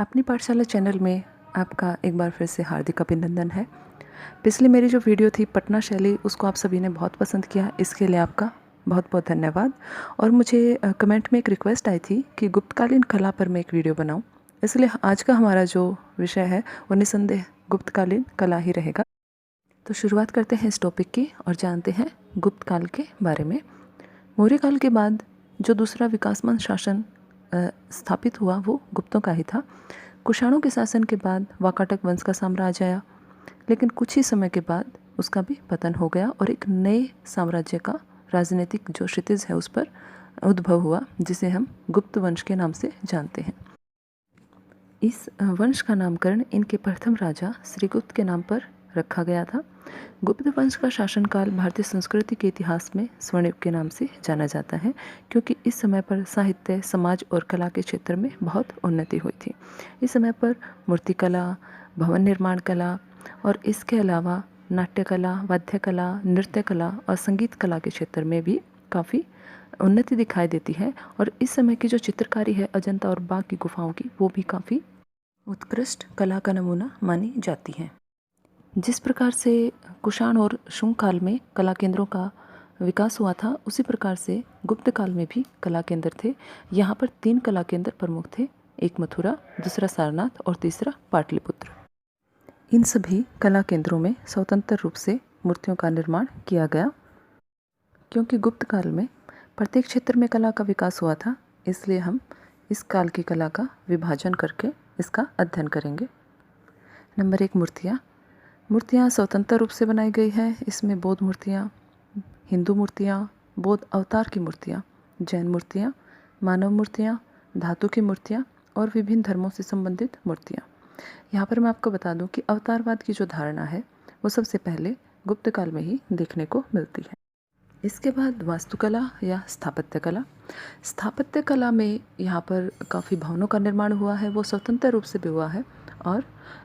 अपनी पाठशाला चैनल में आपका एक बार फिर से हार्दिक अभिनंदन है। पिछली मेरी जो वीडियो थी पटना शैली, उसको आप सभी ने बहुत पसंद किया, इसके लिए आपका बहुत बहुत धन्यवाद। और मुझे कमेंट में एक रिक्वेस्ट आई थी कि गुप्तकालीन कला पर मैं एक वीडियो बनाऊं, इसलिए आज का हमारा जो विषय है वो निसंदेह गुप्तकालीन कला ही रहेगा। तो शुरुआत करते हैं इस टॉपिक की और जानते हैं गुप्त काल के बारे में। मौर्य काल के बाद जो दूसरा विकासमान शासन स्थापित हुआ वो गुप्तों का ही था। कुषाणों के शासन के बाद वाकाटक वंश का साम्राज्य आया, लेकिन कुछ ही समय के बाद उसका भी पतन हो गया और एक नए साम्राज्य का राजनीतिक जो क्षितिज है उस पर उद्भव हुआ, जिसे हम गुप्त वंश के नाम से जानते हैं। इस वंश का नामकरण इनके प्रथम राजा श्रीगुप्त के नाम पर रखा गया था। गुप्त वंश का शासनकाल भारतीय संस्कृति के इतिहास में स्वर्ण युग के नाम से जाना जाता है, क्योंकि इस समय पर साहित्य, समाज और कला के क्षेत्र में बहुत उन्नति हुई थी। इस समय पर मूर्तिकला, भवन निर्माण कला और इसके अलावा नाट्य कला, वाद्य कला, नृत्य कला और संगीत कला के क्षेत्र में भी काफ़ी उन्नति दिखाई देती है। और इस समय की जो चित्रकारी है अजंता और बाघ की गुफाओं की, वो भी काफ़ी उत्कृष्ट कला का नमूना मानी जाती है। जिस प्रकार से कुषाण और शुंग काल में कला केंद्रों का विकास हुआ था, उसी प्रकार से गुप्त काल में भी कला केंद्र थे। यहाँ पर 3 कला केंद्र प्रमुख थे, एक मथुरा, दूसरा सारनाथ और तीसरा पाटलिपुत्र। इन सभी कला केंद्रों में स्वतंत्र रूप से मूर्तियों का निर्माण किया गया। क्योंकि गुप्त काल में प्रत्येक क्षेत्र में कला का विकास हुआ था, इसलिए हम इस काल की कला का विभाजन करके इसका अध्ययन करेंगे। नंबर 1, मूर्तियाँ स्वतंत्र रूप से बनाई गई है। इसमें बौद्ध मूर्तियाँ, हिंदू मूर्तियाँ, बौद्ध अवतार की मूर्तियाँ, जैन मूर्तियाँ, मानव मूर्तियाँ, धातु की मूर्तियाँ और विभिन्न धर्मों से संबंधित मूर्तियाँ। यहाँ पर मैं आपको बता दूँ कि अवतारवाद की जो धारणा है वो सबसे पहले गुप्त काल में ही देखने को मिलती है। इसके बाद वास्तुकला या स्थापत्य कला। स्थापत्य कला में यहाँ पर काफ़ी भवनों का निर्माण हुआ है, वो स्वतंत्र रूप से भी हुआ है। और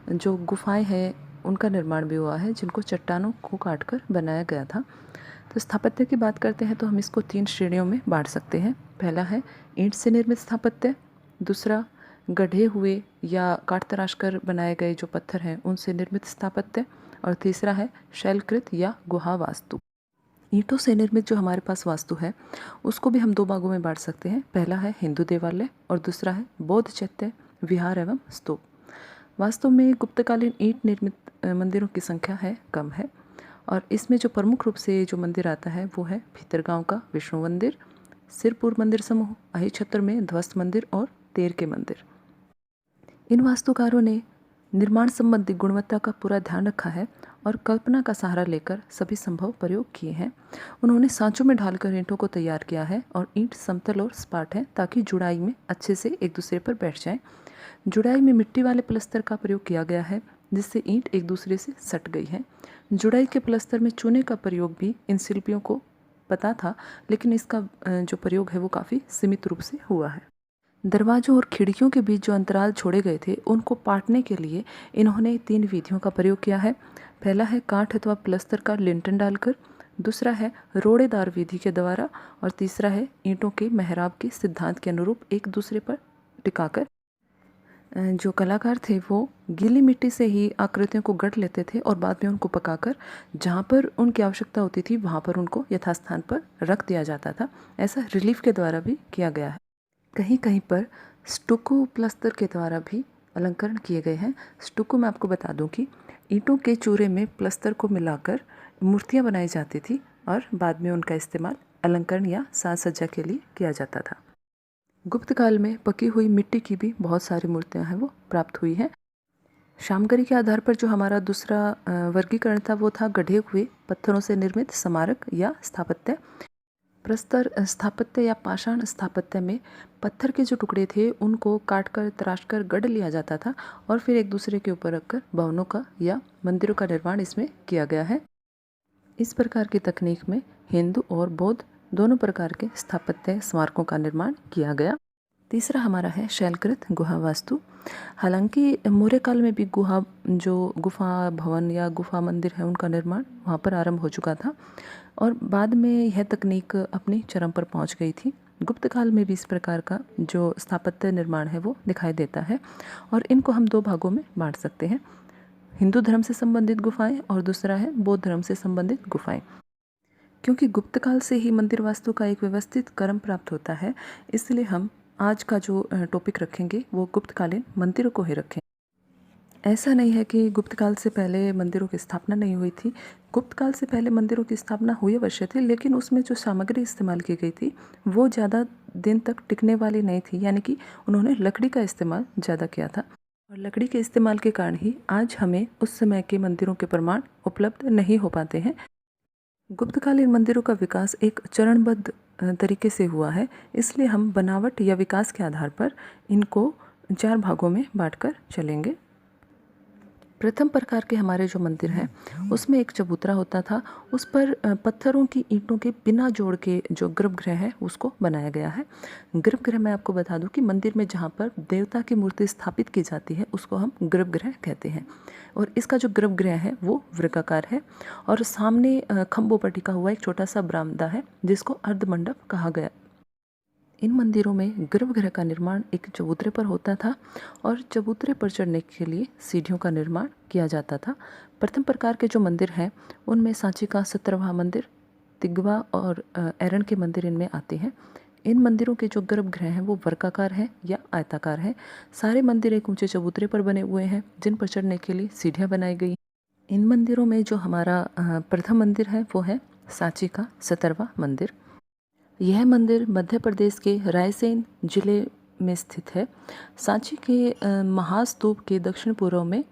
जो गुफाएं हैं उनका निर्माण भी हुआ है, जिनको चट्टानों को काटकर बनाया गया था। तो स्थापत्य की बात करते हैं तो हम इसको 3 श्रेणियों में बांट सकते हैं। पहला है ईंट से निर्मित स्थापत्य, दूसरा गढ़े हुए या काट तराश कर बनाए गए जो पत्थर हैं उनसे निर्मित स्थापत्य, और तीसरा है शैलकृत या गुहा वास्तु। ईंटों से निर्मित जो हमारे पास वास्तु है उसको भी हम 2 भागों में बांट सकते हैं। पहला है हिंदू देवालय और दूसरा है बौद्ध चैत्य, विहार एवं स्तूप। वास्तव में गुप्तकालीन ईंट निर्मित मंदिरों की संख्या है कम है, और इसमें जो प्रमुख रूप से जो मंदिर आता है वो है भीतरगांव का विष्णु मंदिर, सिरपुर मंदिर समूह, अहिछत्र में ध्वस्त मंदिर और तेर के मंदिर। इन वास्तुकारों ने निर्माण संबंधी गुणवत्ता का पूरा ध्यान रखा है और कल्पना का सहारा लेकर सभी संभव प्रयोग किए हैं। उन्होंने सांचों में ढालकर ईंटों को तैयार किया है और ईंट समतल और सपाट है ताकि जुड़ाई में अच्छे से एक दूसरे पर बैठ जाएं। जुड़ाई में मिट्टी वाले प्लस्तर का प्रयोग किया गया है, जिससे ईंट एक दूसरे से सट गई है। जुड़ाई के प्लस्तर में चूने का प्रयोग भी इन शिल्पियों को पता था, लेकिन इसका जो प्रयोग है वो काफ़ी सीमित रूप से हुआ है। दरवाजों और खिड़कियों के बीच जो अंतराल छोड़े गए थे उनको पाटने के लिए इन्होंने 3 विधियों का प्रयोग किया है। पहला है काठ अथवा प्लस्तर का लिंटन डालकर, दूसरा है रोड़ेदार विधि के द्वारा, और तीसरा है ईंटों के मेहराब के सिद्धांत के अनुरूप एक दूसरे पर टिकाकर। जो कलाकार थे वो गीली मिट्टी से ही आकृतियों को गढ़ लेते थे और बाद में उनको पकाकर जहाँ पर उनकी आवश्यकता होती थी वहाँ पर उनको यथास्थान पर रख दिया जाता था। ऐसा रिलीफ के द्वारा भी किया गया है। कहीं कहीं पर स्टुको प्लस्तर के द्वारा भी अलंकरण किए गए हैं। स्टुको में आपको बता दूं कि ईंटों के चूरे में प्लस्तर को मिलाकर मूर्तियां बनाई जाती थी और बाद में उनका इस्तेमाल अलंकरण या साज सज्जा के लिए किया जाता था। गुप्त काल में पकी हुई मिट्टी की भी बहुत सारी मूर्तियां हैं वो प्राप्त हुई हैं। शामगरी के आधार पर जो हमारा दूसरा वर्गीकरण था वो था गढ़े हुए पत्थरों से निर्मित स्मारक या स्थापत्य। प्रस्तर स्थापत्य या पाषाण स्थापत्य में पत्थर के जो टुकड़े थे उनको काटकर तराशकर गढ़ लिया जाता था और फिर एक दूसरे के ऊपर रखकर भवनों का या मंदिरों का निर्माण इसमें किया गया है। इस प्रकार की तकनीक में हिंदू और बौद्ध दोनों प्रकार के स्थापत्य स्मारकों का निर्माण किया गया। तीसरा हमारा है शैलकृत गुहा वास्तु। हालांकि मौर्य काल में भी गुफा भवन या गुफा मंदिर है उनका निर्माण वहाँ पर आरंभ हो चुका था और बाद में यह तकनीक अपनी चरम पर पहुँच गई थी। गुप्त काल में भी इस प्रकार का जो स्थापत्य निर्माण है वो दिखाई देता है और इनको हम दो भागों में बांट सकते हैं, हिंदू धर्म से संबंधित गुफाएं और दूसरा है बौद्ध धर्म से संबंधित गुफाएं। क्योंकि गुप्त काल से ही मंदिर वास्तु का एक व्यवस्थित क्रम प्राप्त होता है, इसलिए हम आज का जो टॉपिक रखेंगे वो गुप्तकालीन मंदिरों को ही रखें। ऐसा नहीं है कि गुप्त काल से पहले मंदिरों की स्थापना नहीं हुई थी। गुप्त काल से पहले मंदिरों की स्थापना हुई अवश्य थी, लेकिन उसमें जो सामग्री इस्तेमाल की गई थी वो ज़्यादा दिन तक टिकने वाली नहीं थी, यानी कि उन्होंने लकड़ी का इस्तेमाल ज़्यादा किया था और लकड़ी के इस्तेमाल के कारण ही आज हमें उस समय के मंदिरों के प्रमाण उपलब्ध नहीं हो पाते हैं। गुप्तकालीन मंदिरों का विकास एक चरणबद्ध तरीके से हुआ है, इसलिए हम बनावट या विकास के आधार पर इनको 4 भागों में बांटकर चलेंगे। प्रथम प्रकार के हमारे जो मंदिर हैं उसमें एक चबूतरा होता था, उस पर पत्थरों की ईंटों के बिना जोड़ के जो गर्भगृह है उसको बनाया गया है। गर्भगृह मैं आपको बता दूं कि मंदिर में जहाँ पर देवता की मूर्ति स्थापित की जाती है उसको हम गर्भगृह कहते हैं और इसका जो गर्भगृह है वो वर्गाकार है और सामने खंभों पर टिका हुआ एक छोटा सा बरामदा है जिसको अर्धमंडप कहा गया। इन मंदिरों में गर्भगृह का निर्माण एक चबूतरे पर होता था और चबूतरे पर चढ़ने के लिए सीढ़ियों का निर्माण किया जाता था। प्रथम प्रकार के जो मंदिर हैं उनमें सांची का 17वां मंदिर, तिगवा और ऐरण के मंदिर इनमें आते हैं। इन मंदिरों के जो गर्भगृह हैं वो वर्गाकार हैं या आयताकार हैं। सारे मंदिर एक ऊंचे चबूतरे पर बने हुए हैं जिन पर चढ़ने के लिए सीढ़ियाँ बनाई गई। इन मंदिरों में जो हमारा प्रथम मंदिर है वो है सांची का 17वां मंदिर। यह मंदिर मध्य प्रदेश के रायसेन जिले में स्थित है। सांची के महास्तूप के दक्षिण पूर्व में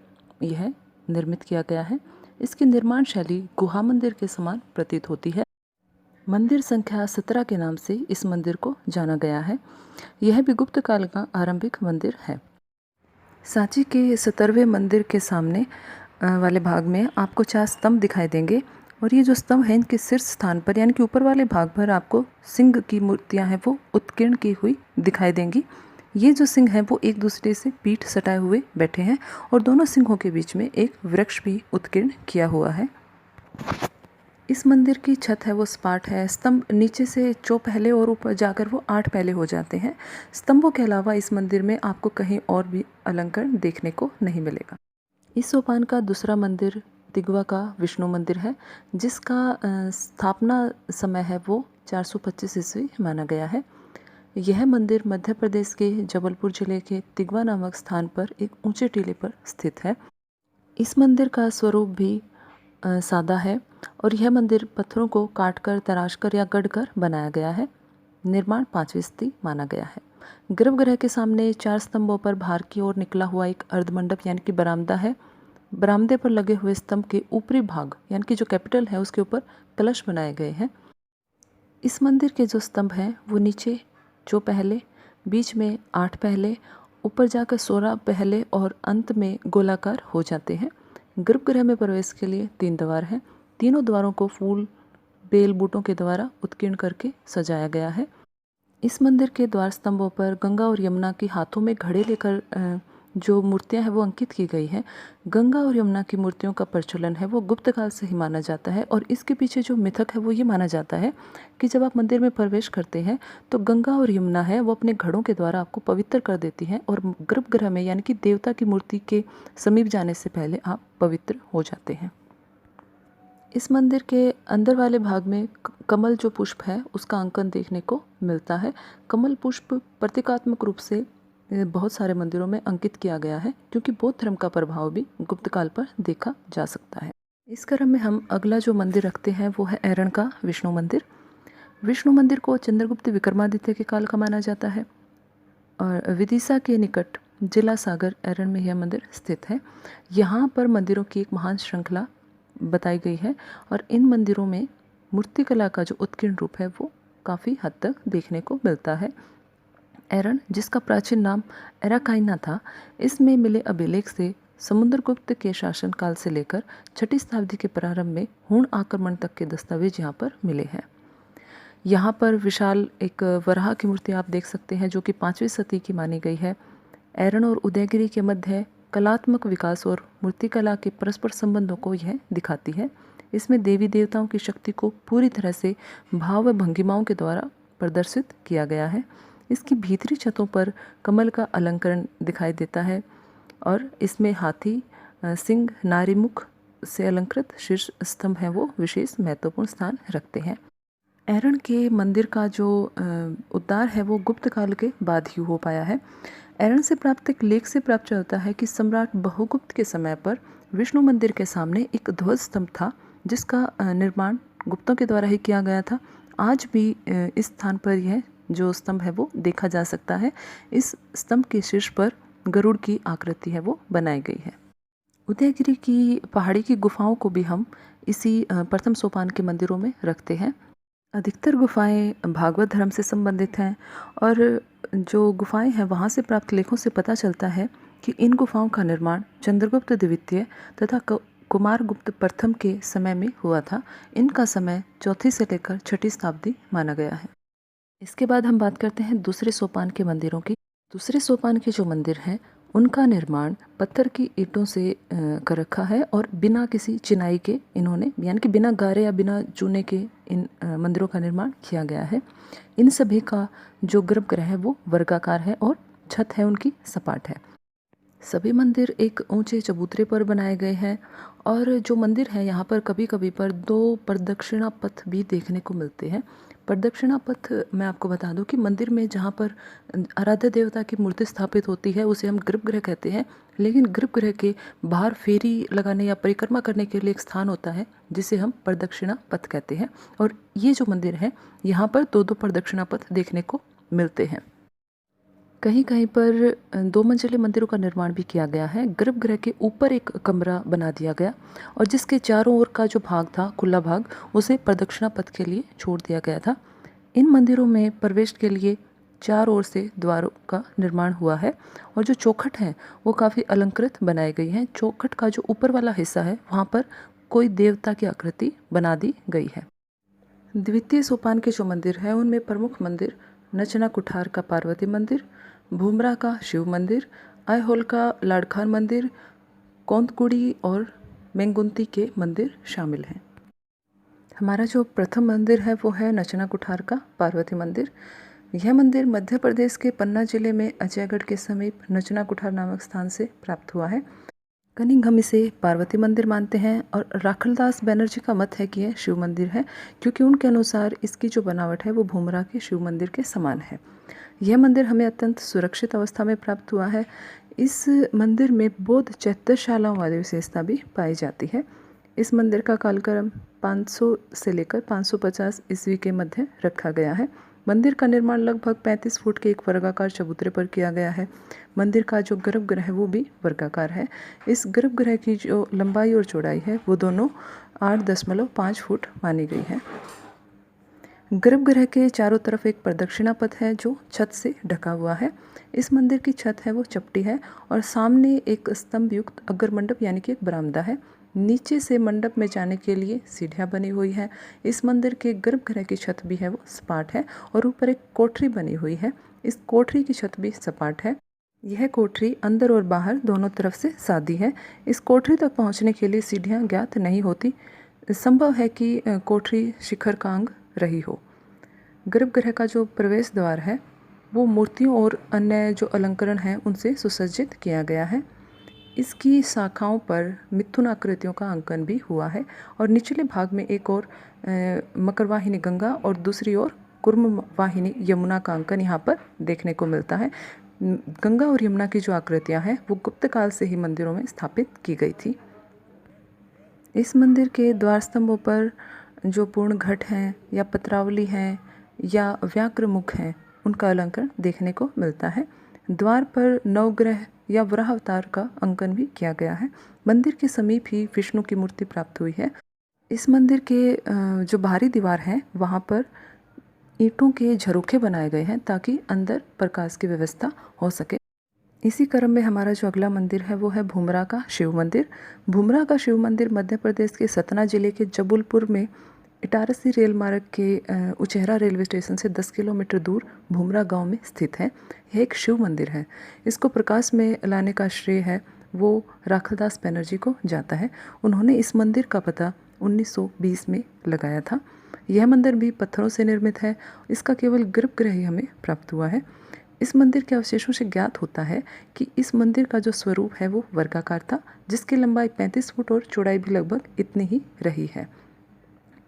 यह निर्मित किया गया है। इसकी निर्माण शैली गुहा मंदिर के समान प्रतीत होती है। मंदिर संख्या 17 के नाम से इस मंदिर को जाना गया है। यह भी गुप्त काल का आरंभिक मंदिर है। सांची के 17वें मंदिर के सामने वाले भाग में आपको 4 स्तंभ दिखाई देंगे और ये जो स्तंभ हैं इनके शीर्ष स्थान पर यानी कि ऊपर वाले भाग पर आपको सिंह की मूर्तियां हैं वो उत्कीर्ण की हुई दिखाई देंगी। ये जो सिंह हैं वो एक दूसरे से पीठ सटाए हुए बैठे हैं और दोनों सिंहों के बीच में एक वृक्ष भी उत्कीर्ण किया हुआ है। इस मंदिर की छत है वो सपाट है। स्तंभ नीचे से 4 पहले और ऊपर जाकर वो 8 पहले हो जाते हैं। स्तंभों के अलावा इस मंदिर में आपको कहीं और भी अलंकरण देखने को नहीं मिलेगा। इस सोपान का दूसरा मंदिर तिगवा का विष्णु मंदिर है जिसका स्थापना समय है वो 425 ईस्वी माना गया है। यह मंदिर मध्य प्रदेश के जबलपुर जिले के तिगवा नामक स्थान पर एक ऊंचे टीले पर स्थित है। इस मंदिर का स्वरूप भी सादा है और यह मंदिर पत्थरों को काटकर, तराशकर या गढ़कर बनाया गया है। निर्माण 5वीं सदी माना गया है। गर्भगृह के सामने 4 स्तंभों पर बाहर की ओर निकला हुआ एक अर्धमंडप यानी कि बरामदा है। बरामदे पर लगे हुए स्तंभ के ऊपरी भाग यानी कि जो कैपिटल है उसके ऊपर कलश बनाए गए हैं। इस मंदिर के जो स्तंभ हैं वो नीचे 4 पहले, बीच में 8 पहले, ऊपर जाकर 16 पहले और अंत में गोलाकार हो जाते हैं। गर्भगृह में प्रवेश के लिए 3 द्वार हैं। तीनों द्वारों को फूल, बेल बूटों के द्वारा उत्कीर्ण करके सजाया गया है। इस मंदिर के द्वार स्तंभों पर गंगा और यमुना की हाथों में घड़े लेकर जो मूर्तियां हैं वो अंकित की गई हैं। गंगा और यमुना की मूर्तियों का प्रचलन है वो गुप्त काल से ही माना जाता है और इसके पीछे जो मिथक है वो ये माना जाता है कि जब आप मंदिर में प्रवेश करते हैं तो गंगा और यमुना है वो अपने घड़ों के द्वारा आपको पवित्र कर देती हैं और गर्भगृह में यानी कि देवता की मूर्ति के समीप जाने से पहले आप पवित्र हो जाते हैं। इस मंदिर के अंदर वाले भाग में कमल जो पुष्प है उसका अंकन देखने को मिलता है। कमल पुष्प प्रतीकात्मक रूप से बहुत सारे मंदिरों में अंकित किया गया है क्योंकि बौद्ध धर्म का प्रभाव भी गुप्त काल पर देखा जा सकता है। इस क्रम में हम अगला जो मंदिर रखते हैं वो है ऐरण का विष्णु मंदिर। विष्णु मंदिर को चंद्रगुप्त विक्रमादित्य के काल का माना जाता है और विदिशा के निकट जिला सागर ऐरण में यह मंदिर स्थित है। यहाँ पर मंदिरों की एक महान श्रृंखला बताई गई है और इन मंदिरों में मूर्तिकला का जो उत्कीर्ण रूप है वो काफ़ी हद तक देखने को मिलता है। ऐरण, जिसका प्राचीन नाम एराकाइना था, इसमें मिले अभिलेख से समुद्रगुप्त के शासन काल से लेकर 6ठी शताब्दी के प्रारंभ में हूण आक्रमण तक के दस्तावेज यहाँ पर मिले हैं। यहाँ पर विशाल एक वराह की मूर्ति आप देख सकते हैं जो कि 5वीं सदी की मानी गई है। ऐरण और उदयगिरी के मध्य कलात्मक विकास और मूर्तिकला के परस्पर संबंधों को यह दिखाती है। इसमें देवी देवताओं की शक्ति को पूरी तरह से भाव व भंगिमाओं के द्वारा प्रदर्शित किया गया है। इसकी भीतरी छतों पर कमल का अलंकरण दिखाई देता है और इसमें हाथी, सिंह, नारी मुख से अलंकृत शीर्ष स्तंभ हैं वो विशेष महत्वपूर्ण स्थान रखते हैं। ऐरण के मंदिर का जो उद्धार है वो गुप्त काल के बाद ही हो पाया है। ऐरण से प्राप्त एक लेख से प्राप्त होता है कि सम्राट बहुगुप्त के समय पर विष्णु मंदिर के सामने एक ध्वज स्तंभ था, जिसका निर्माण गुप्तों के द्वारा ही किया गया था। आज भी इस स्थान पर यह जो स्तंभ है वो देखा जा सकता है। इस स्तंभ के शीर्ष पर गरुड़ की आकृति है वो बनाई गई है। उदयगिरी की पहाड़ी की गुफाओं को भी हम इसी प्रथम सोपान के मंदिरों में रखते हैं। अधिकतर गुफाएं भागवत धर्म से संबंधित हैं और जो गुफाएं हैं वहाँ से प्राप्त लेखों से पता चलता है कि इन गुफाओं का निर्माण चंद्रगुप्त द्वितीय तथा कुमारगुप्त प्रथम के समय में हुआ था। इनका समय चौथी से लेकर छठी शताब्दी माना गया है। इसके बाद हम बात करते हैं दूसरे सोपान के मंदिरों की। दूसरे सोपान के जो मंदिर हैं उनका निर्माण पत्थर की ईंटों से कर रखा है और बिना किसी चिनाई के इन्होंने, यानी कि बिना गारे या बिना चूने के इन मंदिरों का निर्माण किया गया है। इन सभी का जो गर्भगृह है वो वर्गाकार है और छत है उनकी सपाट है। सभी मंदिर एक ऊंचे चबूतरे पर बनाए गए हैं और जो मंदिर है यहाँ पर कभी कभी पर 2 प्रदक्षिणा पथ भी देखने को मिलते हैं। प्रदक्षिणा पथ मैं आपको बता दूं कि मंदिर में जहाँ पर आराध्य देवता की मूर्ति स्थापित होती है उसे हम गर्भगृह कहते हैं, लेकिन गर्भगृह के बाहर फेरी लगाने या परिक्रमा करने के लिए एक स्थान होता है जिसे हम प्रदक्षिणा पथ कहते हैं। और ये जो मंदिर है यहाँ पर 2-2 प्रदक्षिणा पथ देखने को मिलते हैं। कहीं कहीं पर 2 मंजिले मंदिरों का निर्माण भी किया गया है। गर्भगृह के ऊपर एक कमरा बना दिया गया और जिसके चारों ओर का जो भाग था, खुला भाग, उसे प्रदक्षिणा पथ के लिए छोड़ दिया गया था। इन मंदिरों में प्रवेश के लिए 4 ओर से द्वारों का निर्माण हुआ है और जो चौखट हैं वो काफ़ी अलंकृत बनाई गई हैं। चौखट का जो ऊपर वाला हिस्सा है वहाँ पर कोई देवता की आकृति बना दी गई है। द्वितीय सोपान के जो मंदिर हैं उनमें प्रमुख मंदिर नचना कुठार का पार्वती मंदिर, भूमरा का शिव मंदिर, ऐहोल का लाड़खान मंदिर, कौंतकुड़ी और मेंगुंती के मंदिर शामिल हैं। हमारा जो प्रथम मंदिर है वो है नचना कुठार का पार्वती मंदिर। यह मंदिर मध्य प्रदेश के पन्ना जिले में अजयगढ़ के समीप नचना कुठार नामक स्थान से प्राप्त हुआ है। कनिंग हम इसे पार्वती मंदिर मानते हैं और राखलदास बनर्जी का मत है कि यह शिव मंदिर है, क्योंकि उनके अनुसार इसकी जो बनावट है वो भूमरा के शिव मंदिर के समान है। यह मंदिर हमें अत्यंत सुरक्षित अवस्था में प्राप्त हुआ है। इस मंदिर में बौद्ध चैत्यशालाओं वाली विशेषता भी पाई जाती है। इस मंदिर का कालक्रम 500 से लेकर 550 ईस्वी के मध्य रखा गया है। मंदिर का निर्माण लगभग 35 फुट के एक वर्गाकार चबूतरे पर किया गया है। मंदिर का जो गर्भगृह है वो भी वर्गाकार है। इस गर्भगृह की जो लंबाई और चौड़ाई है वो दोनों 8.5 फुट मानी गई है। गर्भगृह के चारों तरफ एक प्रदक्षिणा पथ है जो छत से ढका हुआ है। इस मंदिर की छत है वो चपटी है और सामने एक स्तंभ युक्त अग्र मंडप यानी कि एक बरामदा है। नीचे से मंडप में जाने के लिए सीढ़ियाँ बनी हुई हैं। इस मंदिर के गर्भगृह की छत भी है वो सपाट है और ऊपर एक कोठरी बनी हुई है। इस कोठरी की छत भी सपाट है। यह कोठरी अंदर और बाहर दोनों तरफ से सादी है। इस कोठरी तक पहुंचने के लिए सीढ़ियाँ ज्ञात नहीं होती। संभव है कि कोठरी शिखर का अंग रही हो। गर्भगृह का जो प्रवेश द्वार है वो मूर्तियों और अन्य जो अलंकरण हैं उनसे सुसज्जित किया गया है। इसकी शाखाओं पर मिथुन आकृतियों का अंकन भी हुआ है और निचले भाग में एक और मकरवाहिनी गंगा और दूसरी ओर कुर्म वाहिनी यमुना का अंकन यहाँ पर देखने को मिलता है। गंगा और यमुना की जो आकृतियाँ हैं वो गुप्त काल से ही मंदिरों में स्थापित की गई थी। इस मंदिर के द्वार स्तंभों पर जो पूर्ण घट हैं या पत्रावली हैं या व्याघ्र मुख हैं उनका अलंकरण देखने को मिलता है। द्वार पर नवग्रह या वराह अवतार का अंकन भी किया गया है। मंदिर के समीप ही विष्णु की मूर्ति प्राप्त हुई है। इस मंदिर के जो बाहरी दीवार है वहाँ पर ईंटों के झरोखे बनाए गए हैं ताकि अंदर प्रकाश की व्यवस्था हो सके। इसी क्रम में हमारा जो अगला मंदिर है वो है भूमरा का शिव मंदिर। भूमरा का शिव मंदिर मध्य प्रदेश के सतना जिले के जबलपुर में इटारसी रेल मार्ग के उचेहरा रेलवे स्टेशन से 10 किलोमीटर दूर भूमरा गांव में स्थित है। यह एक शिव मंदिर है। इसको प्रकाश में लाने का श्रेय है वो राखलदास बनर्जी को जाता है। उन्होंने इस मंदिर का पता 1920 में लगाया था। यह मंदिर भी पत्थरों से निर्मित है। इसका केवल गर्भगृह ही हमें प्राप्त हुआ है। इस मंदिर के अवशेषों से ज्ञात होता है कि इस मंदिर का जो स्वरूप है वो वर्गाकार था, जिसकी लंबाई 35 फुट और चौड़ाई भी लगभग इतनी ही रही है।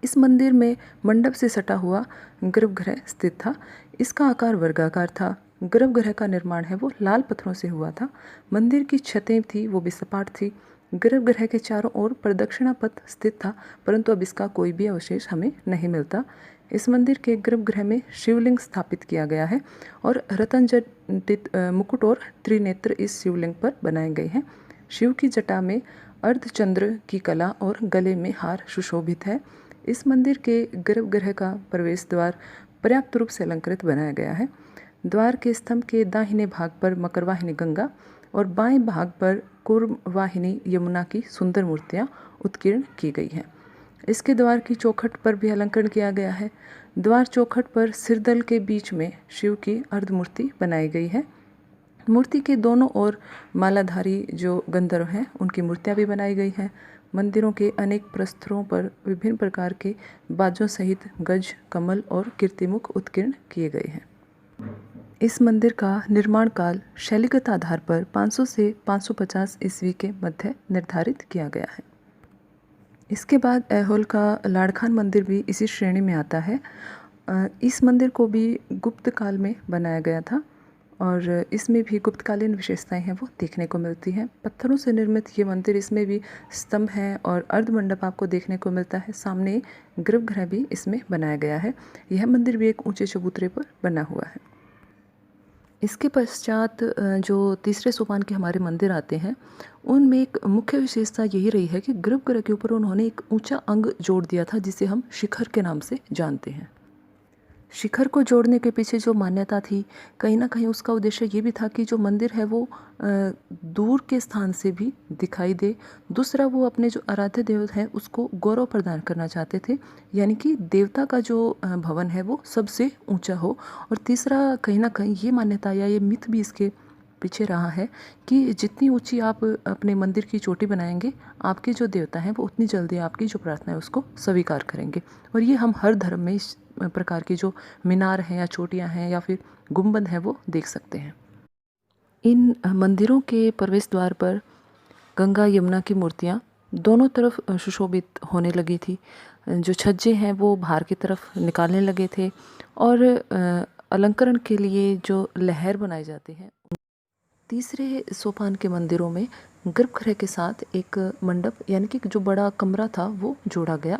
इस मंदिर में मंडप से सटा हुआ गर्भगृह स्थित था। इसका आकार वर्गाकार था। गर्भगृह का निर्माण है वो लाल पत्थरों से हुआ था। मंदिर की छतें थी वो भी सपाट थी। गर्भगृह के चारों ओर प्रदक्षिणा पथ स्थित था, परंतु अब इसका कोई भी अवशेष हमें नहीं मिलता। इस मंदिर के गर्भगृह में शिवलिंग स्थापित किया गया है और रत्न जटित मुकुट और त्रिनेत्र इस शिवलिंग पर बनाए गए हैं। शिव की जटा में अर्धचंद्र की कला और गले में हार सुशोभित है। इस मंदिर के गर्भगृह का प्रवेश द्वार पर्याप्त रूप से अलंकृत बनाया गया है। द्वार के स्तंभ के दाहिने भाग पर मकरवाहिनी गंगा और बाएं भाग पर कूर्मवाहिनी यमुना की सुंदर मूर्तियां उत्कीर्ण की गई हैं। इसके द्वार की चौखट पर भी अलंकरण किया गया है। द्वार चौखट पर सिरदल के बीच में शिव की अर्धमूर्ति बनाई गई है। मूर्ति के दोनों ओर मालाधारी जो गंधर्व हैं उनकी मूर्तियां भी बनाई गई हैं। मंदिरों के अनेक प्रस्तरों पर विभिन्न प्रकार के बाजों सहित गज, कमल और कीर्तिमुख उत्कीर्ण किए गए हैं। इस मंदिर का निर्माण काल शैलीगत आधार पर 500 से 550 ईस्वी के मध्य निर्धारित किया गया है। इसके बाद ऐहोल का लाड़खान मंदिर भी इसी श्रेणी में आता है। इस मंदिर को भी गुप्त काल में बनाया गया था और इसमें भी गुप्तकालीन विशेषताएं हैं वो देखने को मिलती हैं। पत्थरों से निर्मित ये मंदिर, इसमें भी स्तंभ हैं और अर्धमंडप आपको देखने को मिलता है। सामने गर्भगृह भी इसमें बनाया गया है। यह मंदिर भी एक ऊंचे चबूतरे पर बना हुआ है। इसके पश्चात जो तीसरे सोपान के हमारे मंदिर आते हैं, उनमें एक मुख्य विशेषता यही रही है कि गर्भगृह के ऊपर उन्होंने एक ऊंचा अंग जोड़ दिया था जिसे हम शिखर के नाम से जानते हैं। शिखर को जोड़ने के पीछे जो मान्यता थी, कहीं ना कहीं उसका उद्देश्य ये भी था कि जो मंदिर है वो दूर के स्थान से भी दिखाई दे। दूसरा, वो अपने जो आराध्य देव है उसको गौरव प्रदान करना चाहते थे, यानी कि देवता का जो भवन है वो सबसे ऊंचा हो। और तीसरा, कहीं ना कहीं ये मान्यता या ये मिथ भी इसके पीछे रहा है कि जितनी ऊंची आप अपने मंदिर की चोटी बनाएंगे, आपके जो देवता हैं वो उतनी जल्दी आपकी जो प्रार्थना है उसको स्वीकार करेंगे। और ये हम हर धर्म में इस प्रकार की जो मीनार हैं या चोटियां हैं या फिर गुंबद हैं वो देख सकते हैं। इन मंदिरों के प्रवेश द्वार पर गंगा यमुना की मूर्तियां दोनों तरफ सुशोभित होने लगी थी। जो छज्जे हैं वो बाहर की तरफ निकालने लगे थे और अलंकरण के लिए जो लहर बनाए जाते हैं। तीसरे सोपान के मंदिरों में गर्भगृह के साथ एक मंडप यानी कि जो बड़ा कमरा था वो जोड़ा गया।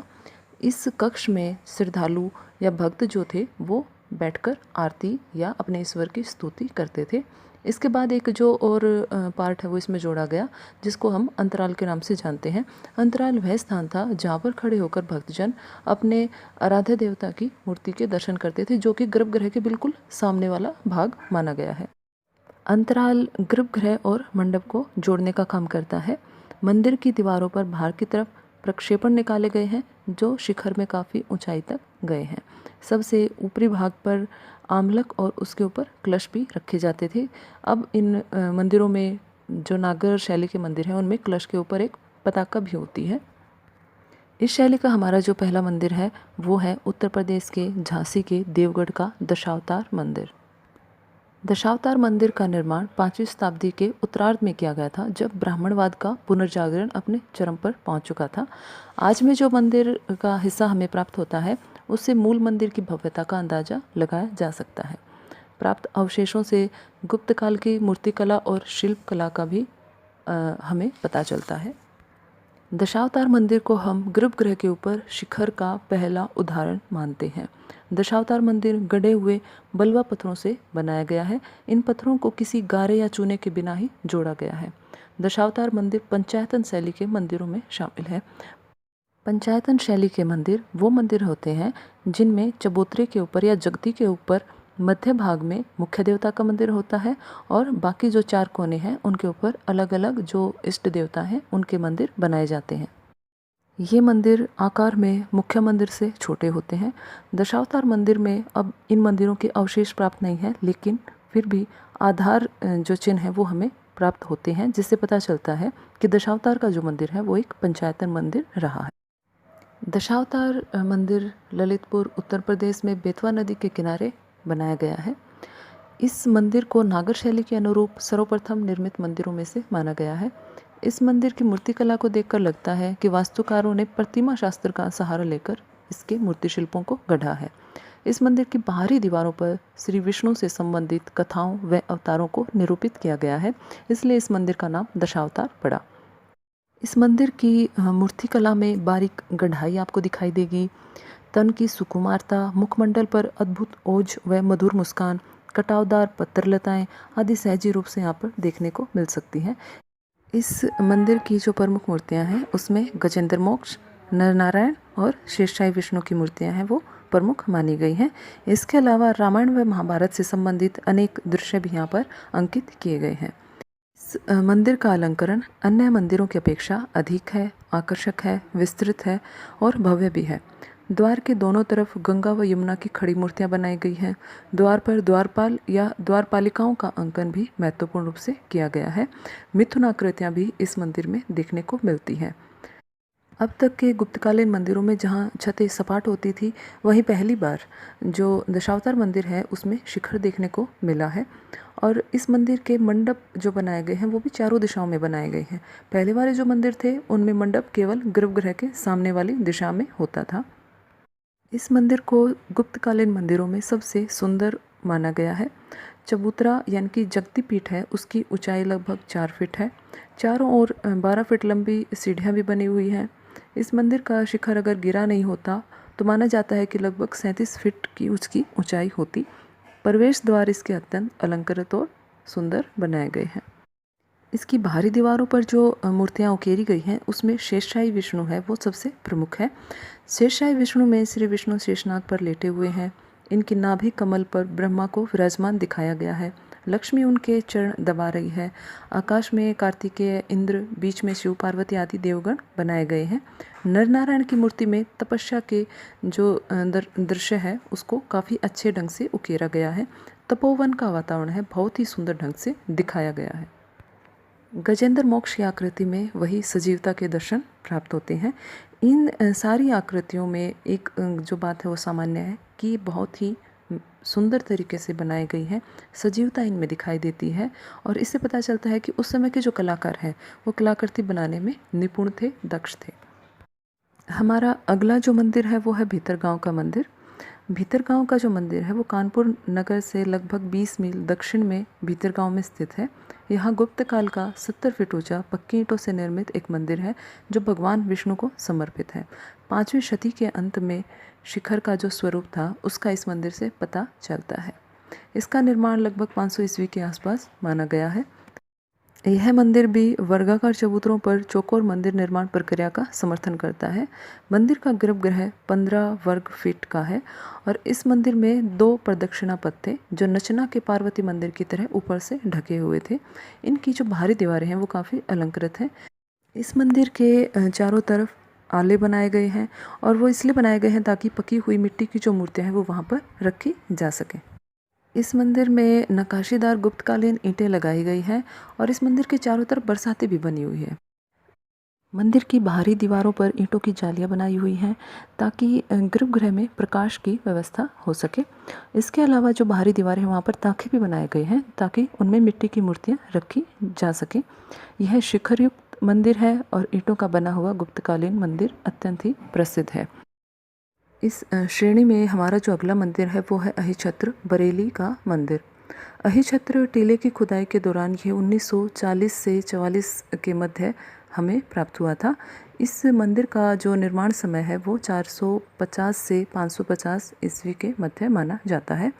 इस कक्ष में श्रद्धालु या भक्त जो थे वो बैठकर आरती या अपने ईश्वर की स्तुति करते थे। इसके बाद एक जो और पार्ट है वो इसमें जोड़ा गया, जिसको हम अंतराल के नाम से जानते हैं। अंतराल वह स्थान था जहाँ पर खड़े होकर भक्तजन अपने आराध्य देवता की मूर्ति के दर्शन करते थे, जो कि गर्भगृह के बिल्कुल सामने वाला भाग माना गया है। अंतराल गर्भगृह और मंडप को जोड़ने का काम करता है। मंदिर की दीवारों पर बाहर की तरफ प्रक्षेपण निकाले गए हैं जो शिखर में काफ़ी ऊंचाई तक गए हैं। सबसे ऊपरी भाग पर आमलक और उसके ऊपर कलश भी रखे जाते थे। अब इन मंदिरों में जो नागर शैली के मंदिर हैं उनमें कलश के ऊपर एक पताका भी होती है। इस शैली का हमारा जो पहला मंदिर है वो है उत्तर प्रदेश के झांसी के देवगढ़ का दशावतार मंदिर। दशावतार मंदिर का निर्माण 5वीं शताब्दी के उत्तरार्ध में किया गया था, जब ब्राह्मणवाद का पुनर्जागरण अपने चरम पर पहुंच चुका था। आज में जो मंदिर का हिस्सा हमें प्राप्त होता है उससे मूल मंदिर की भव्यता का अंदाजा लगाया जा सकता है। प्राप्त अवशेषों से गुप्त काल की मूर्तिकला और शिल्प कला का भी हमें पता चलता है। दशावतार मंदिर को हम गर्भगृह के ऊपर शिखर का पहला उदाहरण मानते हैं। दशावतार मंदिर गढ़े हुए बलुआ पत्थरों से बनाया गया है। इन पत्थरों को किसी गारे या चूने के बिना ही जोड़ा गया है। दशावतार मंदिर पंचायतन शैली के मंदिरों में शामिल है। पंचायतन शैली के मंदिर वो मंदिर होते हैं जिनमें चबूतरे के ऊपर या जगती के ऊपर मध्य भाग में मुख्य देवता का मंदिर होता है और बाकी जो 4 कोने हैं उनके ऊपर अलग अलग जो इष्ट देवता हैं उनके मंदिर बनाए जाते हैं। ये मंदिर आकार में मुख्य मंदिर से छोटे होते हैं। दशावतार मंदिर में अब इन मंदिरों के अवशेष प्राप्त नहीं हैं, लेकिन फिर भी आधार जो चिन्ह है वो हमें प्राप्त होते हैं, जिससे पता चलता है कि दशावतार का जो मंदिर है वो एक पंचायतन मंदिर रहा है। दशावतार मंदिर ललितपुर उत्तर प्रदेश में बेतवा नदी के किनारे बनाया गया है। इस मंदिर को नागर शैली के अनुरूप सर्वप्रथम निर्मित मंदिरों में से माना गया है। इस मंदिर की मूर्तिकला को देखकर लगता है कि वास्तुकारों ने प्रतिमा शास्त्र का सहारा लेकर इसके मूर्ति शिल्पों को गढ़ा है। इस मंदिर की बाहरी दीवारों पर श्री विष्णु से संबंधित कथाओं व अवतारों को निरूपित किया गया है, इसलिए इस मंदिर का नाम दशावतार पड़ा। इस मंदिर की मूर्तिकला में बारीक गढ़ाई आपको दिखाई देगी। तन की सुकुमारता, मुखमंडल पर अद्भुत ओज व मधुर मुस्कान, कटावदार पत्थरलताएं आदि सहजी रूप से यहाँ पर देखने को मिल सकती हैं। इस मंदिर की जो प्रमुख मूर्तियाँ हैं उसमें गजेंद्र मोक्ष, नर नारायण और शेषशाही विष्णु की मूर्तियाँ हैं वो प्रमुख मानी गई हैं। इसके अलावा रामायण व महाभारत से संबंधित अनेक दृश्य भी यहाँ पर अंकित किए गए हैं। इस मंदिर का अलंकरण अन्य मंदिरों की अपेक्षा अधिक है, आकर्षक है, विस्तृत है और भव्य भी है। द्वार के दोनों तरफ गंगा व यमुना की खड़ी मूर्तियां बनाई गई हैं। द्वार पर द्वारपाल या द्वारपालिकाओं का अंकन भी महत्वपूर्ण रूप से किया गया है। मिथुन आकृतियां भी इस मंदिर में देखने को मिलती हैं। अब तक के गुप्तकालीन मंदिरों में जहाँ छतें सपाट होती थी, वहीं पहली बार जो दशावतार मंदिर है उसमें शिखर देखने को मिला है। और इस मंदिर के मंडप जो बनाए गए हैं वो भी चारों दिशाओं में बनाए गए हैं। पहले वाले जो मंदिर थे उनमें मंडप केवल गर्भगृह के सामने वाली दिशा में होता था। इस मंदिर को गुप्तकालीन मंदिरों में सबसे सुंदर माना गया है। चबूतरा यानी कि जगती पीठ है, उसकी ऊंचाई लगभग 4 फीट है। चारों ओर 12 फीट लंबी सीढ़ियाँ भी बनी हुई हैं। इस मंदिर का शिखर अगर गिरा नहीं होता तो माना जाता है कि लगभग 37 फीट की उसकी ऊंचाई होती। प्रवेश द्वार इसके अत्यंत अलंकृत और सुंदर बनाए गए हैं। इसकी बाहरी दीवारों पर जो मूर्तियाँ उकेरी गई हैं उसमें शेषशाही विष्णु है वो सबसे प्रमुख है। शेषशाही विष्णु में श्री विष्णु शेषनाग पर लेटे हुए हैं। इनकी नाभि कमल पर ब्रह्मा को विराजमान दिखाया गया है। लक्ष्मी उनके चरण दबा रही है। आकाश में कार्तिकेय, इंद्र, बीच में शिव पार्वती आदि देवगण बनाए गए हैं। नर नारायण की मूर्ति में तपस्या के जो दृश्य है उसको काफ़ी अच्छे ढंग से उकेरा गया है। तपोवन का वातावरण है, बहुत ही सुंदर ढंग से दिखाया गया है। गजेंद्र मोक्ष की आकृति में वही सजीवता के दर्शन प्राप्त होते हैं। इन सारी आकृतियों में एक जो बात है वो सामान्य है कि बहुत ही सुंदर तरीके से बनाई गई है। सजीवता इनमें दिखाई देती है और इससे पता चलता है कि उस समय के जो कलाकार हैं वो कलाकृति बनाने में निपुण थे, दक्ष थे। हमारा अगला जो मंदिर है वो है भीतरगांव का मंदिर। भीतरगांव का जो मंदिर है वो कानपुर नगर से लगभग 20 मील दक्षिण में भीतरगांव में स्थित है। यहाँ गुप्त काल का 70 फीट ऊंचा पक्की ईंटों से निर्मित एक मंदिर है जो भगवान विष्णु को समर्पित है। 5वीं शती के अंत में शिखर का जो स्वरूप था उसका इस मंदिर से पता चलता है। इसका निर्माण लगभग 500 ईस्वी के आसपास माना गया है। यह मंदिर भी वर्गाकार चबूतरों पर चौकोर मंदिर निर्माण प्रक्रिया का समर्थन करता है। मंदिर का गर्भगृह 15 वर्ग फीट का है और इस मंदिर में 2 प्रदक्षिणा पथ थे जो नचना के पार्वती मंदिर की तरह ऊपर से ढके हुए थे। इनकी जो बाहरी दीवारें हैं वो काफ़ी अलंकृत हैं। इस मंदिर के चारों तरफ आले बनाए गए हैं और वो इसलिए बनाए गए हैं ताकि पकी हुई मिट्टी की जो मूर्तियाँ हैं वो वहाँ पर रखी जा सकें। इस मंदिर में नक्काशीदार गुप्तकालीन ईंटें लगाई गई हैं और इस मंदिर के चारों तरफ बरसातें भी बनी हुई है। मंदिर की बाहरी दीवारों पर ईंटों की जालियां बनाई हुई हैं ताकि गर्भगृह में प्रकाश की व्यवस्था हो सके। इसके अलावा जो बाहरी दीवारें हैं वहाँ पर ताखे भी बनाए गए हैं ताकि उनमें मिट्टी की मूर्तियाँ रखी जा सकें। यह शिखरयुक्त मंदिर है और ईंटों का बना हुआ गुप्तकालीन मंदिर अत्यंत ही प्रसिद्ध है। इस श्रेणी में हमारा जो अगला मंदिर है वो है अहिछत्र बरेली का मंदिर। अहिछत्र टीले की खुदाई के दौरान ये 1940 से 44 के मध्य हमें प्राप्त हुआ था। इस मंदिर का जो निर्माण समय है वो 450 से 550 ईस्वी के मध्य माना जाता है।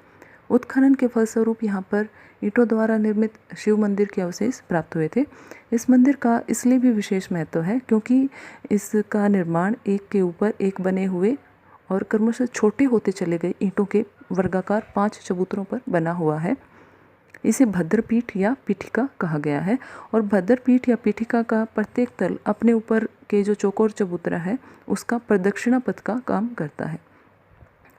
उत्खनन के फलस्वरूप यहाँ पर ईंटों द्वारा निर्मित शिव मंदिर के अवशेष प्राप्त हुए थे। इस मंदिर का इसलिए भी विशेष महत्व है क्योंकि इसका निर्माण एक के ऊपर एक बने हुए और क्रमशः छोटे होते चले गए ईंटों के वर्गाकार 5 चबूतरों पर बना हुआ है। इसे भद्रपीठ या पीठिका कहा गया है और भद्रपीठ या पीठिका का प्रत्येक तल अपने ऊपर के जो चौकोर चबूतरा है उसका प्रदक्षिणा पथ का काम करता है।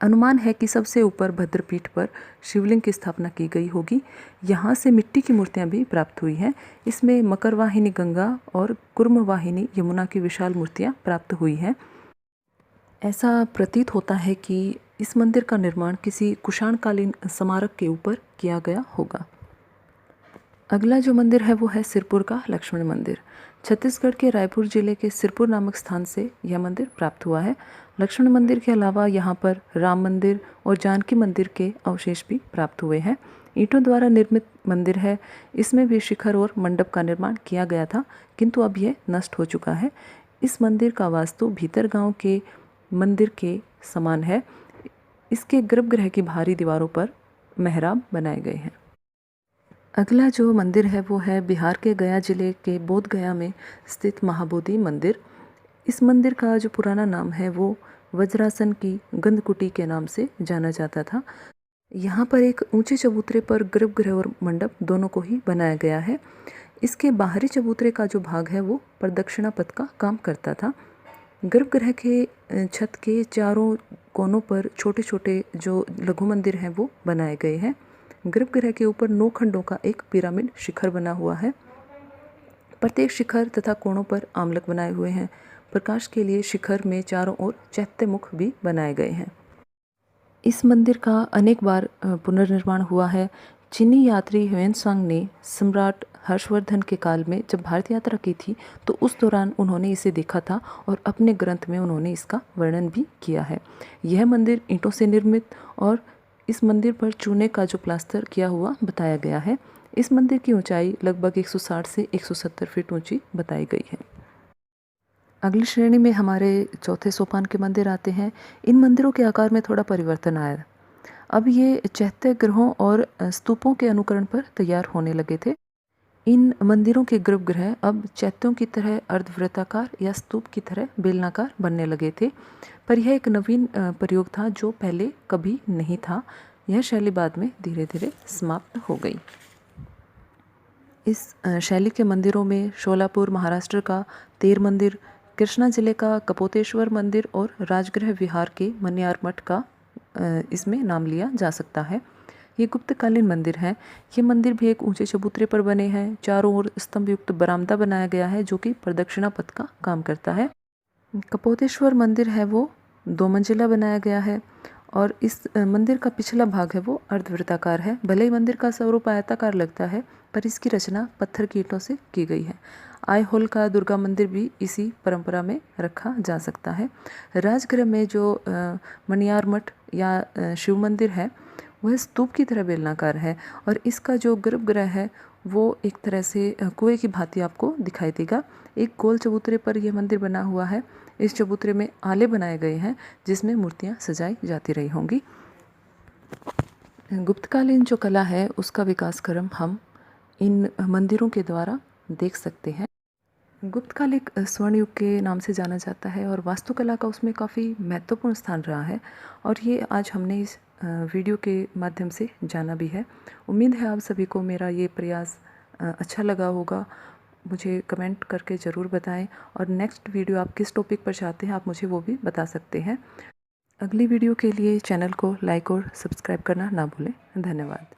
अनुमान है कि सबसे ऊपर भद्रपीठ पर शिवलिंग की स्थापना की गई होगी। यहाँ से मिट्टी की मूर्तियाँ भी प्राप्त हुई हैं। इसमें मकरवाहिनी गंगा और कुर्मवाहिनी यमुना की विशाल मूर्तियाँ प्राप्त हुई हैं। ऐसा प्रतीत होता है कि इस मंदिर का निर्माण किसी कुषाणकालीन स्मारक के ऊपर किया गया होगा। अगला जो मंदिर है वो है सिरपुर का लक्ष्मण मंदिर। छत्तीसगढ़ के रायपुर जिले के सिरपुर नामक स्थान से यह मंदिर प्राप्त हुआ है। लक्ष्मण मंदिर के अलावा यहाँ पर राम मंदिर और जानकी मंदिर के अवशेष भी प्राप्त हुए हैं। ईंटों द्वारा निर्मित मंदिर है। इसमें भी शिखर और मंडप का निर्माण किया गया था, किंतु अब यह नष्ट हो चुका है। इस मंदिर का वास्तु भीतर गांव के मंदिर के समान है। इसके गर्भगृह की बाहरी दीवारों पर मेहराब बनाए गए हैं। अगला जो मंदिर है वो है बिहार के गया जिले के बोध गया में स्थित महाबोधि मंदिर। इस मंदिर का जो पुराना नाम है वो वज्रासन की गंधकुटी के नाम से जाना जाता था। यहाँ पर एक ऊंचे चबूतरे पर गर्भगृह और मंडप दोनों को ही बनाया गया है। इसके बाहरी चबूतरे का जो भाग है वो प्रदक्षिणा पथ का काम करता था। गर्भगृह के छत के चारों कोनों पर छोटे छोटे जो लघु मंदिर हैं वो बनाए गए हैं। गर्भगृह के ऊपर 9 खंडों का एक पिरामिड शिखर बना हुआ है। प्रत्येक शिखर तथा कोणों पर आमलक बनाए हुए हैं। प्रकाश के लिए शिखर में चारों ओर चैत्य मुख भी बनाए गए हैं। इस मंदिर का अनेक बार पुनर्निर्माण हुआ है। चीनी यात्री ह्वेनसांग ने सम्राट हर्षवर्धन के काल में जब भारत यात्रा की थी तो उस दौरान उन्होंने इसे देखा था और अपने ग्रंथ में उन्होंने इसका वर्णन भी किया है। यह मंदिर ईंटों से निर्मित और इस मंदिर पर चूने का जो प्लास्टर किया हुआ बताया गया है। इस मंदिर की ऊंचाई लगभग 160 से 170 फीट ऊंची बताई गई है। अगली श्रेणी में हमारे चौथे सोपान के मंदिर आते हैं। इन मंदिरों के आकार में थोड़ा परिवर्तन आया। अब ये चैत्य ग्रहों और स्तूपों के अनुकरण पर तैयार होने लगे थे। इन मंदिरों के गर्भगृह अब चैत्यों की तरह अर्धवृत्ताकार या स्तूप की तरह बेलनाकार बनने लगे थे, पर यह एक नवीन प्रयोग था जो पहले कभी नहीं था। यह शैली बाद में धीरे धीरे समाप्त हो गई। इस शैली के मंदिरों में शोलापुर महाराष्ट्र का तेर मंदिर, कृष्णा जिले का कपोतेश्वर मंदिर और राजगृह विहार के मन्यार मठ का इसमें नाम लिया जा सकता है। ये गुप्तकालीन मंदिर है। ये मंदिर भी एक ऊंचे चबूतरे पर बने हैं। चारों ओर स्तंभ युक्त बरामदा बनाया गया है जो कि प्रदक्षिणा पथ का काम करता है। कपोतेश्वर मंदिर है वो 2 मंजिला बनाया गया है और इस मंदिर का पिछला भाग है वो अर्धवृत्ताकार है। भले ही मंदिर का स्वरूप आयताकार लगता है, पर इसकी रचना पत्थर की ईंटों से की गई है। आयहोल का दुर्गा मंदिर भी इसी परंपरा में रखा जा सकता है। राजगृह में जो मणियार मठ या शिव मंदिर है वह स्तूप की तरह बेलनाकार है और इसका जो गर्भगृह है वो एक तरह से कुएं की भांति आपको दिखाई देगा। एक गोल चबूतरे पर यह मंदिर बना हुआ है। इस चबूतरे में आले बनाए गए हैं जिसमें मूर्तियां सजाई जाती रही होंगी। गुप्तकालीन जो कला है उसका विकास क्रम हम इन मंदिरों के द्वारा देख सकते हैं। गुप्तकाल एक स्वर्ण युग के नाम से जाना जाता है और वास्तुकला का उसमें काफ़ी महत्वपूर्ण स्थान रहा है और ये आज हमने इस वीडियो के माध्यम से जाना भी है। उम्मीद है आप सभी को मेरा ये प्रयास अच्छा लगा होगा। मुझे कमेंट करके ज़रूर बताएं और नेक्स्ट वीडियो आप किस टॉपिक पर चाहते हैं आप मुझे वो भी बता सकते हैं। अगली वीडियो के लिए चैनल को लाइक और सब्सक्राइब करना ना भूलें। धन्यवाद।